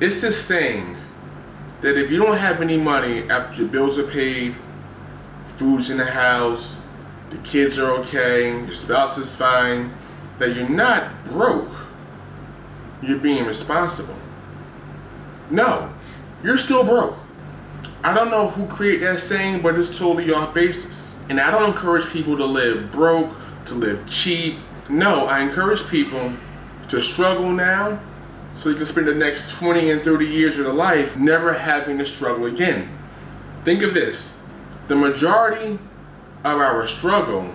It's this saying that if you don't have any money after your bills are paid, food's in the house, the kids are okay, your spouse is fine, that you're not broke, you're being responsible. No, you're still broke. I don't know who created that saying, but it's totally off basis. And I don't encourage people to live broke, to live cheap. No, I encourage people to struggle now so you can spend the next 20 and 30 years of their life never having to struggle again. Think of this. The majority of our struggle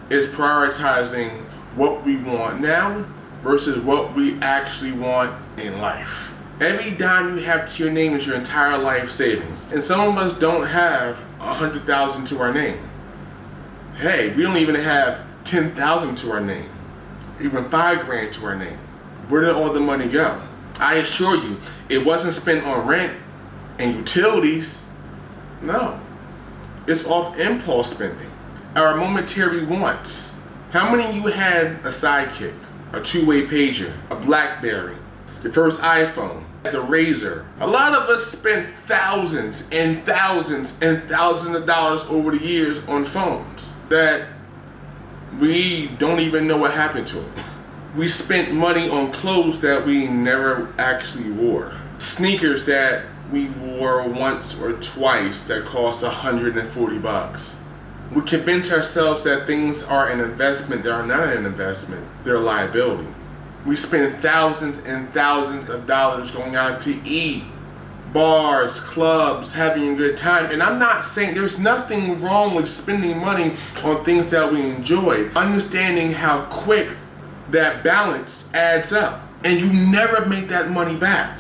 is prioritizing what we want now versus what we actually want in life. Every dime you have to your name is your entire life savings. And some of us don't have 100,000 to our name. Hey, we don't even have 10,000 to our name, even $5,000 to our name. Where did all the money go? I assure you, it wasn't spent on rent and utilities. No, it's off impulse spending. Our momentary wants. How many of you had a sidekick, a two-way pager, a BlackBerry, your first iPhone, the Razor? A lot of us spent thousands and thousands and thousands of dollars over the years on phones that we don't even know what happened to them. We spent money on clothes that we never actually wore. Sneakers that we wore once or twice that cost $140. We convince ourselves that things are an investment. They are not an investment. They're a liability. We spend thousands and thousands of dollars going out to eat, bars, clubs, having a good time. And I'm not saying there's nothing wrong with spending money on things that we enjoy. Understanding how quick that balance adds up. And you never make that money back.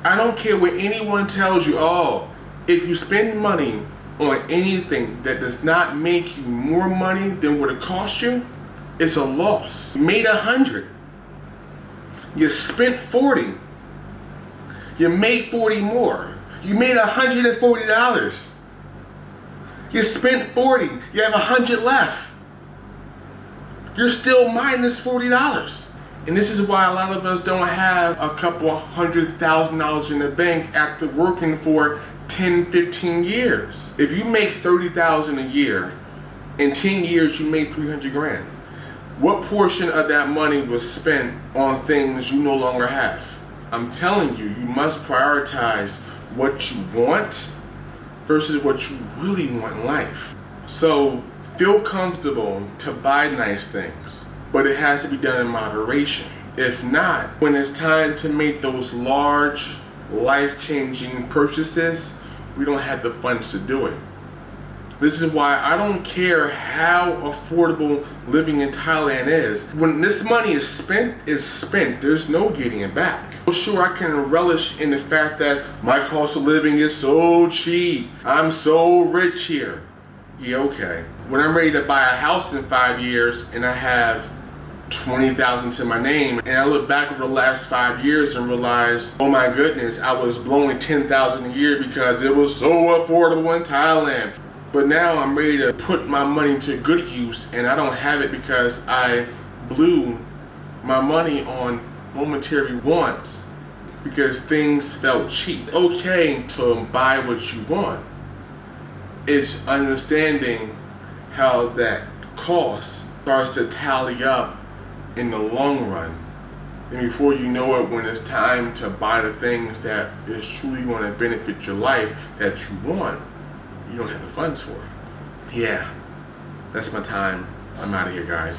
I don't care what anyone tells you. Oh, if you spend money on anything that does not make you more money than what it cost you, it's a loss. You made 100. You spent 40. You made 40 more. You made $140. You spent 40. You have 100 left. You're still minus $40. And this is why a lot of us don't have a couple $100,000 in the bank after working for 10, 15 years. If you make $30,000 a year, in 10 years you made $300,000. What portion of that money was spent on things you no longer have? I'm telling you, you must prioritize what you want versus what you really want in life. So feel comfortable to buy nice things, but it has to be done in moderation. If not, when it's time to make those large, life-changing purchases, we don't have the funds to do it. This is why I don't care how affordable living in Thailand is. When this money is spent, it's spent. There's no getting it back. Sure, I can relish in the fact that my cost of living is so cheap. I'm so rich here. Yeah, okay. When I'm ready to buy a house in 5 years and I have 20,000 to my name, and I look back over the last 5 years and realize, oh my goodness, I was blowing 10,000 a year because it was so affordable in Thailand. But now I'm ready to put my money to good use, and I don't have it because I blew my money on momentary wants because things felt cheap. It's okay to buy what you want. It's understanding how that cost starts to tally up in the long run. And before you know it, when it's time to buy the things that is truly going to benefit your life that you want, you don't have the funds for it. Yeah, that's my time. I'm out of here, guys.